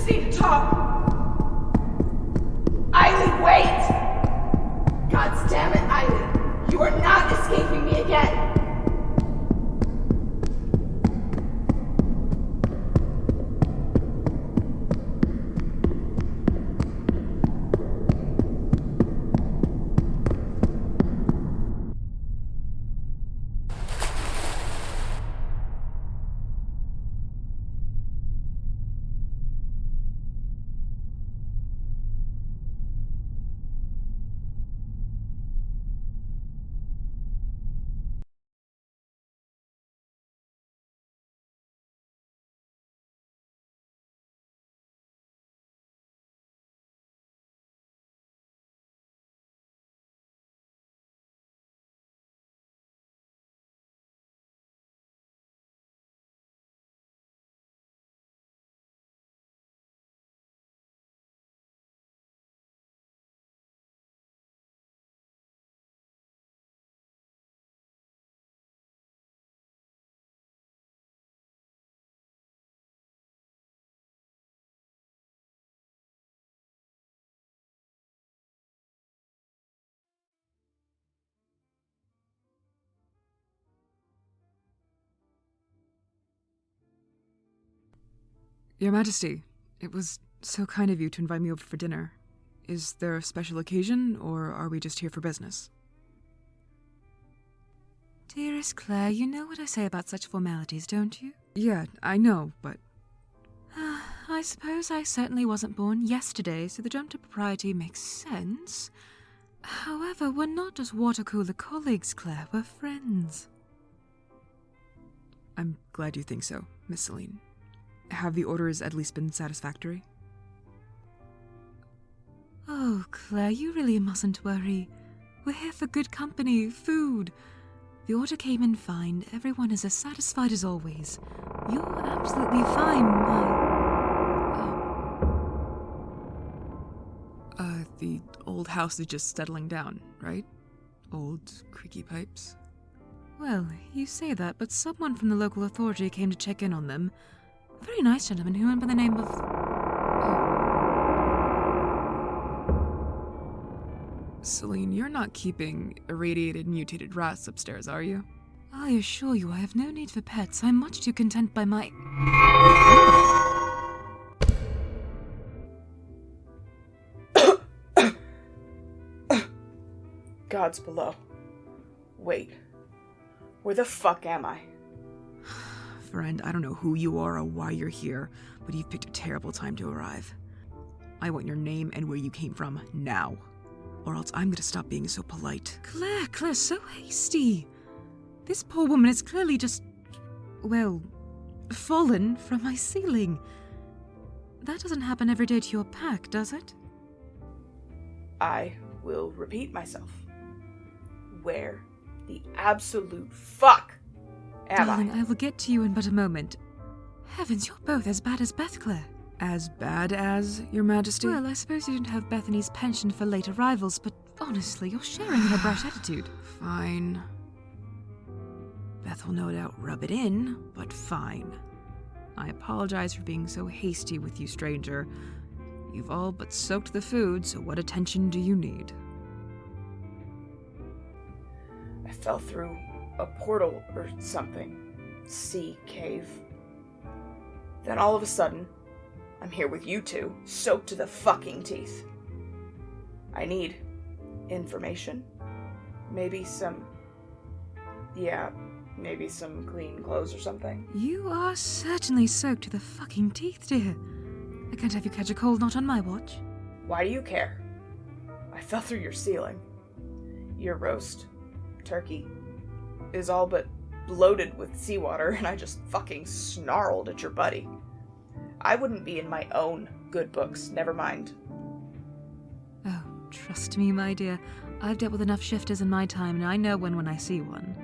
just need to talk. Eileen, wait! God damn it, Eileen. You are not escaping me again. Your Majesty, it was so kind of you to invite me over for dinner. Is there a special occasion, or are we just here for business? Dearest Claire, you know what I say about such formalities, don't you? Yeah, I know, but... I suppose I certainly wasn't born yesterday, so the jump to propriety makes sense. However, we're not just water-cooler colleagues, Claire, we're friends. I'm glad you think so, Miss Celine. Have the orders at least been satisfactory? Oh, Claire, you really mustn't worry. We're here for good company, food. The order came in fine. Everyone is as satisfied as always. You're absolutely fine, The old house is just settling down, right? Old, creaky pipes? Well, you say that, but someone from the local authority came to check in on them. A very nice gentleman who went by the name of... Celine, you're not keeping irradiated, mutated rats upstairs, are you? I assure you I have no need for pets. I'm much too content by my... God's below. Wait. Where the fuck am I? Friend, I don't know who you are or why you're here, but you've picked a terrible time to arrive. I want your name and where you came from now, or else I'm gonna stop being so polite. Claire, so hasty. This poor woman is clearly just, well, fallen from my ceiling. That doesn't happen every day to your pack, does it? I will repeat myself. Where the absolute fuck am Darling, I? I will get to you in but a moment. Heavens, you're both as bad as Beth, Claire. As bad as, Your Majesty? Well, I suppose you didn't have Bethany's penchant for late arrivals, but honestly, you're sharing in her brash attitude. Fine. Beth will no doubt rub it in, but fine. I apologize for being so hasty with you, stranger. You've all but soaked the food, so what attention do you need? I fell through a portal or something. Sea cave. Then all of a sudden, I'm here with you two, soaked to the fucking teeth. I need information. Maybe some clean clothes or something. You are certainly soaked to the fucking teeth, dear. I can't have you catch a cold, not on my watch. Why do you care? I fell through your ceiling. Your roast turkey is all but loaded with seawater, and I just fucking snarled at your buddy. I wouldn't be in my own good books, never mind. Oh, trust me, my dear. I've dealt with enough shifters in my time, and I know when I see one.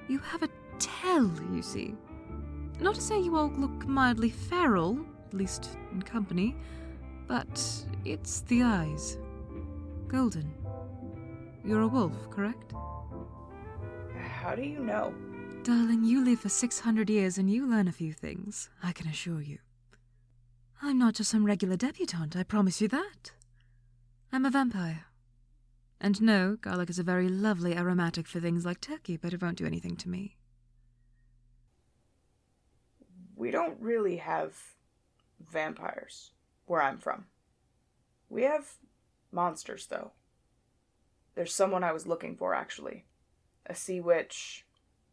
You have a tell, you see. Not to say you all look mildly feral, at least in company, but it's the eyes. Golden. You're a wolf, correct? How do you know? Darling, you live for 600 years and you learn a few things, I can assure you. I'm not just some regular debutante, I promise you that. I'm a vampire. And no, garlic is a very lovely aromatic for things like turkey, but it won't do anything to me. We don't really have vampires where I'm from. We have monsters, though. There's someone I was looking for, actually. A sea witch.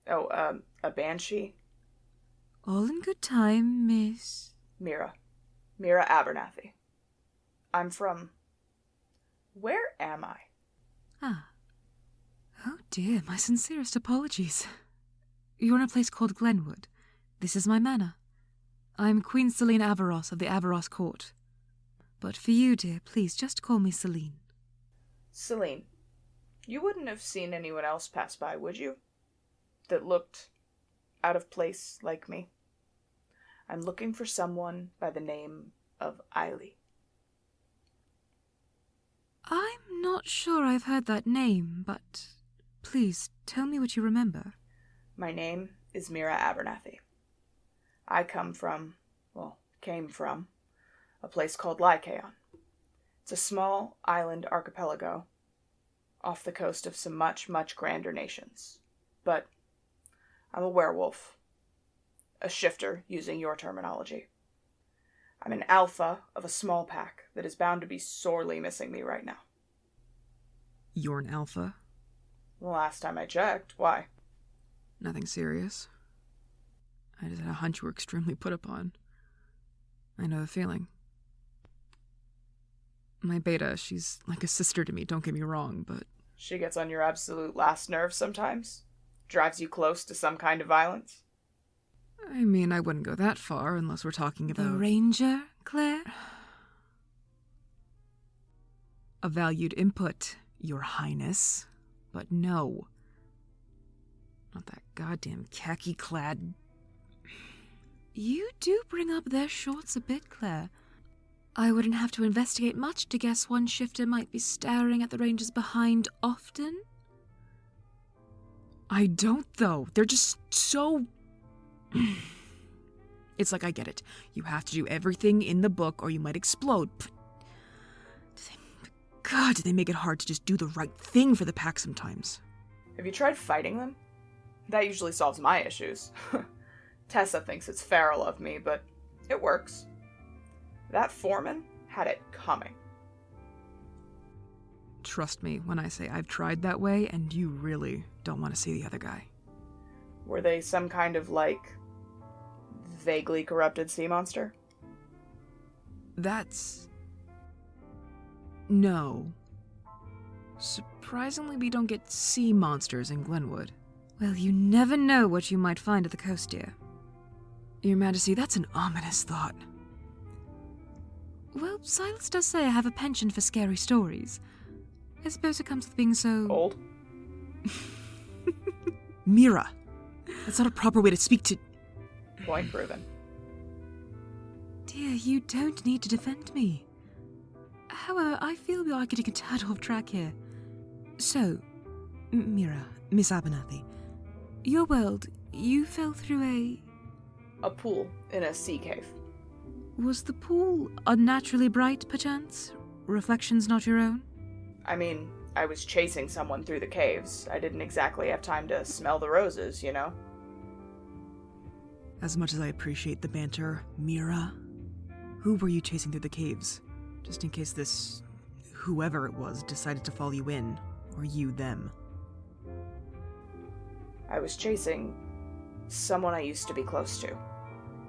Oh, a banshee. All in good time, Miss... Mira. Mira Abernathy. I'm from... Where am I? Ah. Oh dear, my sincerest apologies. You're in a place called Glenwood. This is my manor. I'm Queen Celine Avaros of the Avaros Court. But for you, dear, please just call me Celine. Celine. You wouldn't have seen anyone else pass by, would you? That looked out of place like me. I'm looking for someone by the name of Eiley. I'm not sure I've heard that name, but please tell me what you remember. My name is Mira Abernathy. I came from a place called Lycaon. It's a small island archipelago off the coast of some much, much grander nations. But I'm a werewolf. A shifter, using your terminology. I'm an alpha of a small pack that is bound to be sorely missing me right now. You're an alpha? The last time I checked, why? Nothing serious. I just had a hunch you were extremely put upon. I know the feeling. My beta, she's like a sister to me, don't get me wrong, but... She gets on your absolute last nerve sometimes? Drives you close to some kind of violence? I mean, I wouldn't go that far unless we're talking about... The Ranger, Claire? A valued input, Your Highness. But no. Not that goddamn khaki-clad... You do bring up their shorts a bit, Claire. I wouldn't have to investigate much to guess one shifter might be staring at the Rangers behind often. I don't, though. They're just so... It's like, I get it. You have to do everything in the book or you might explode. But God, do they make it hard to just do the right thing for the pack sometimes. Have you tried fighting them? That usually solves my issues. Tessa thinks it's feral of me, but it works. That foreman had it coming. Trust me when I say I've tried that way, and you really don't want to see the other guy. Were they some kind of, vaguely corrupted sea monster? That's... No. Surprisingly, we don't get sea monsters in Glenwood. Well, you never know what you might find at the coast, dear. Your Majesty, that's an ominous thought. Well, Silas does say I have a penchant for scary stories. I suppose it comes with being so... Old? Mira! That's not a proper way to speak to... Point proven. Dear, you don't need to defend me. However, I feel we are getting a tad off track here. So, Mira, Miss Abernathy, your world, you fell through A pool in a sea cave. Was the pool unnaturally bright, perchance? Reflections not your own? I mean, I was chasing someone through the caves. I didn't exactly have time to smell the roses, you know? As much as I appreciate the banter, Mira, who were you chasing through the caves? Just in case this... whoever it was decided to follow you in, or you them. I was chasing someone I used to be close to.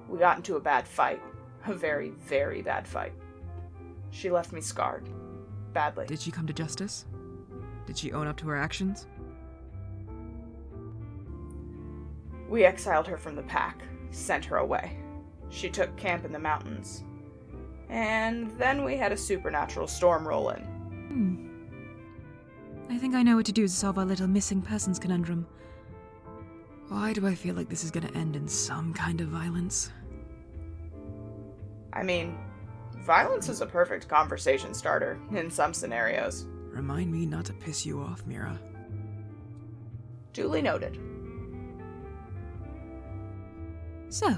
We got into a bad fight. A very, very bad fight. She left me scarred. Badly. Did she come to justice? Did she own up to her actions? We exiled her from the pack, sent her away. She took camp in the mountains. And then we had a supernatural storm roll in. I think I know what to do to solve our little missing persons conundrum. Why do I feel like this is going to end in some kind of violence? I mean, violence is a perfect conversation starter in some scenarios. Remind me not to piss you off, Mira. Duly noted. So,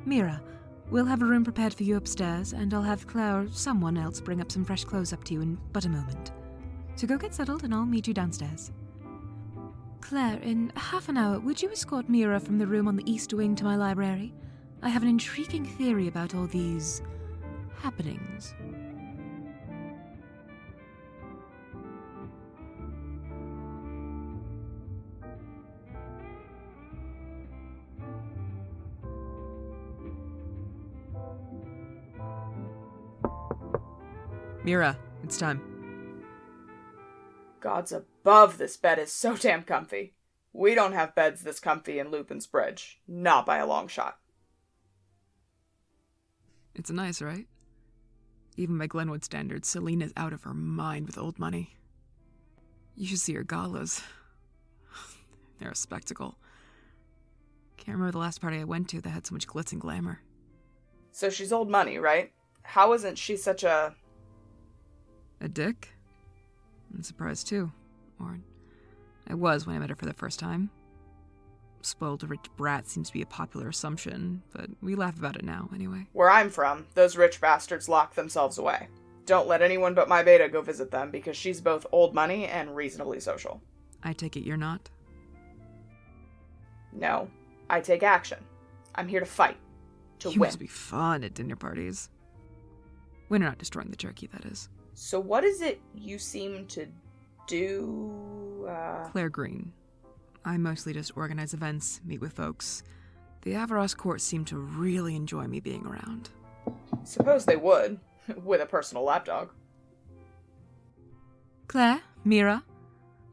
Mira, We'll have a room prepared for you upstairs, and I'll have Claire or someone else bring up some fresh clothes up to you in but a moment. So go get settled, and I'll meet you downstairs. Claire, in half an hour, would you escort Mira from the room on the east wing to my library? I have an intriguing theory about all these happenings. Mira, it's time. Gods above, this bed is so damn comfy. We don't have beds this comfy in Lupin's Bridge. Not by a long shot. It's nice, right? Even by Glenwood standards, Selena's out of her mind with old money. You should see her galas. They're a spectacle. Can't remember the last party I went to that had so much glitz and glamour. So she's old money, right? How isn't she such a dick? I'm surprised too. Or I was when I met her for the first time. Spoiled rich brat seems to be a popular assumption, but we laugh about it now anyway. Where I'm from, those rich bastards lock themselves away. Don't let anyone but my beta go visit them because she's both old money and reasonably social. I take it you're not? No, I take action. I'm here to fight. To You win. must be fun at dinner parties. When you're not destroying the turkey, that is. So what is it you seem to do, Claire Green. I mostly just organize events, meet with folks. The Avaros court seem to really enjoy me being around. Suppose they would, with a personal lapdog. Claire, Mira,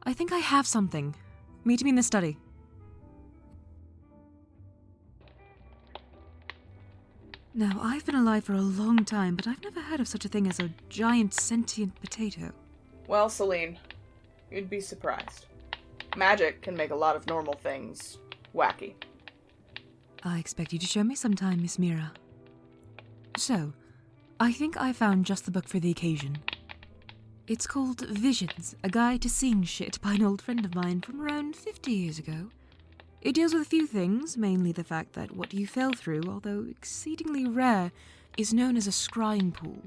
I think I have something. Meet me in the study. Now, I've been alive for a long time, but I've never heard of such a thing as a giant sentient potato. Well, Celine, you'd be surprised. Magic can make a lot of normal things wacky. I expect you to show me sometime, Miss Mira. So, I think I found just the book for the occasion. It's called Visions, a guide to seeing shit by an old friend of mine from around 50 years ago. It deals with a few things, mainly the fact that what you fell through, although exceedingly rare, is known as a scrying pool,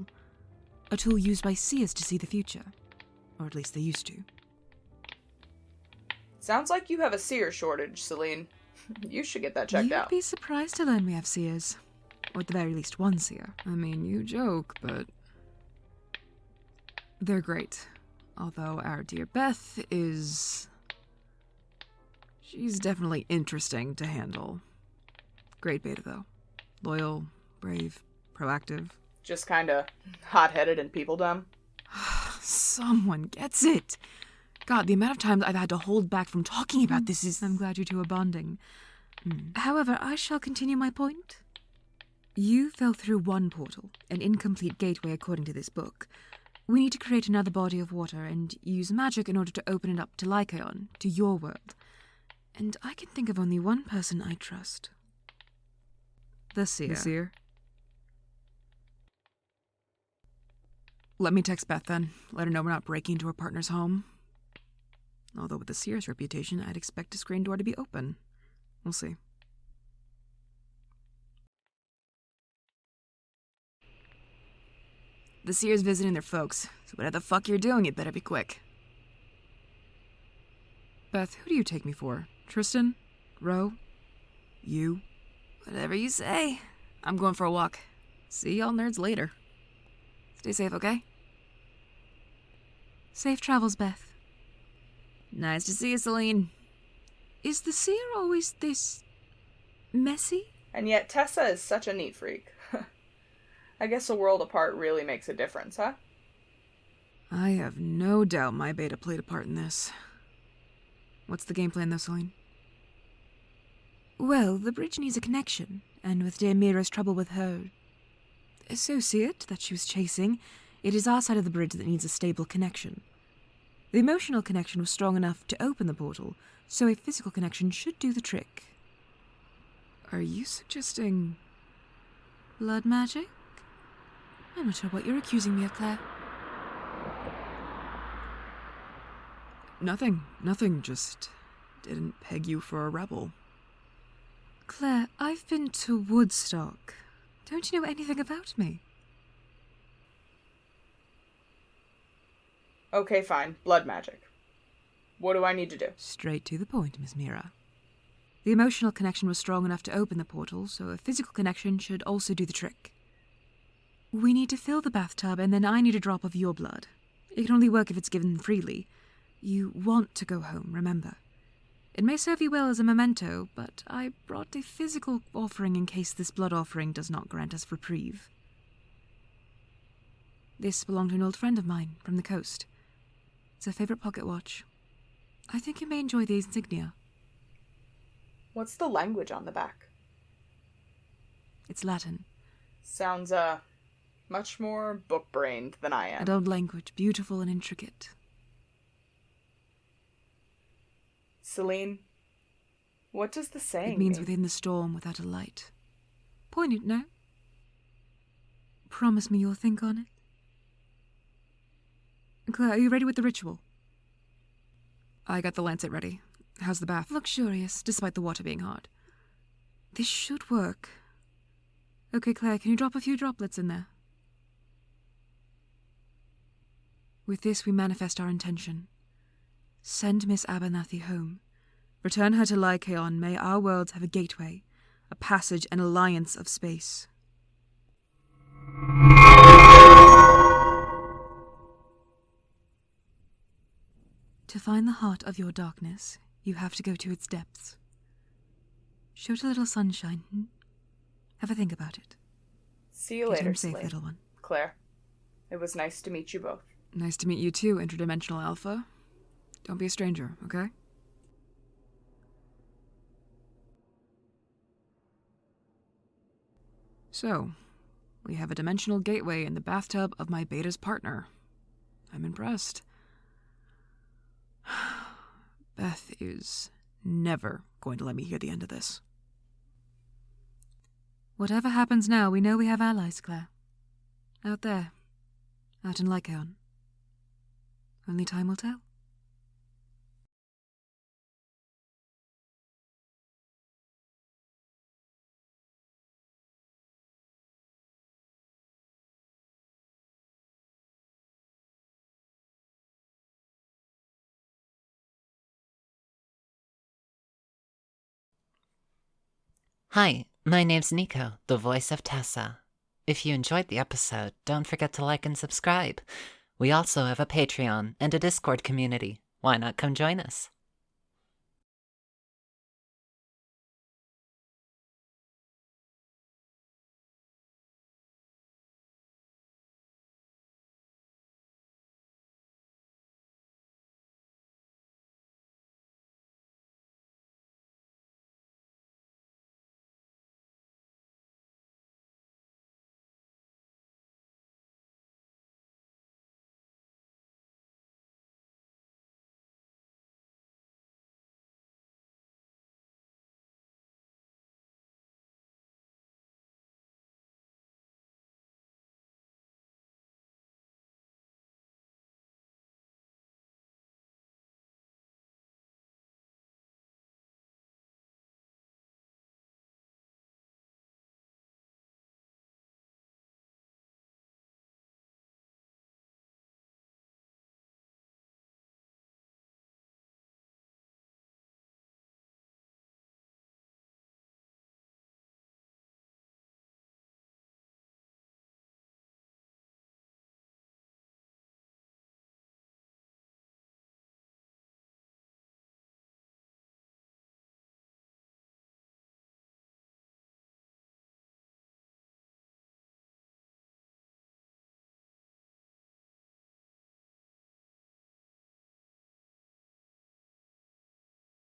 a tool used by seers to see the future. Or at least they used to. Sounds like you have a seer shortage, Celine. You should get that checked out. You'd be surprised to learn we have seers. Or at the very least one seer. I mean, you joke, but they're great. Although our dear Beth is... she's definitely interesting to handle. Great beta, though. Loyal, brave, proactive. Just kinda hot-headed and people-dumb. Someone gets it! God, the amount of times I've had to hold back from talking about this is... I'm glad you two are bonding. However, I shall continue my point. You fell through one portal, an incomplete gateway according to this book. We need to create another body of water and use magic in order to open it up to Lycaon, to your world. And I can think of only one person I trust. The seer. The seer? Let me text Beth then. Let her know we're not breaking into her partner's home. Although with the seer's reputation, I'd expect a screen door to be open. We'll see. The seer's visiting their folks, so whatever the fuck you're doing, it better be quick. Beth, who do you take me for? Tristan? Ro? You? Whatever you say. I'm going for a walk. See y'all nerds later. Stay safe, okay? Safe travels, Beth. Nice to see you, Celine. Is the seer always this... messy? And yet Tessa is such a neat freak. I guess a world apart really makes a difference, huh? I have no doubt my beta played a part in this. What's the game plan, though, Celine? Well, the bridge needs a connection, and with dear Mira's trouble with her associate that she was chasing, it is our side of the bridge that needs a stable connection. The emotional connection was strong enough to open the portal, so a physical connection should do the trick. Are you suggesting... blood magic? I'm not sure what you're accusing me of, Claire. Nothing, just didn't peg you for a rebel. Claire, I've been to Woodstock Don't you know anything about me? Okay, fine. Blood magic. What do I need to do? Straight to the point, Miss Mira. The emotional connection was strong enough to open the portal, so a physical connection should also do the trick. We need to fill the bathtub, and then I need a drop of your blood. It can only work if it's given freely. You want to go home, remember. It may serve you well as a memento, but I brought a physical offering in case this blood offering does not grant us reprieve. This belonged to an old friend of mine from the coast. It's a favorite pocket watch. I think you may enjoy the insignia. What's the language on the back? It's Latin. Sounds, much more book-brained than I am. An old language, beautiful and intricate. Celine, what does the saying It means mean? within the storm without a light. Poignant, no? Promise me you'll think on it. Claire, are you ready with the ritual? I got the lancet ready. How's the bath? Luxurious, despite the water being hard. This should work. Okay, Claire, can you drop a few droplets in there? With this, we manifest our intention. Send Miss Abernathy home. Return her to Lycaon. May our worlds have a gateway, a passage, an alliance of space. To find the heart of your darkness, you have to go to its depths. Show it a little sunshine. Have a think about it. See you Get later, home safe, Celine. little one. Claire, it was nice to meet you both. Nice to meet you too, interdimensional alpha. Don't be a stranger, okay? So, we have a dimensional gateway in the bathtub of my beta's partner. I'm impressed. Beth is never going to let me hear the end of this. Whatever happens now, we know we have allies, Claire. Out there. Out in Lycaon. Only time will tell. Hi, my name's Nico, the voice of Tessa. If you enjoyed the episode, don't forget to like and subscribe. We also have a Patreon and a Discord community. Why not come join us?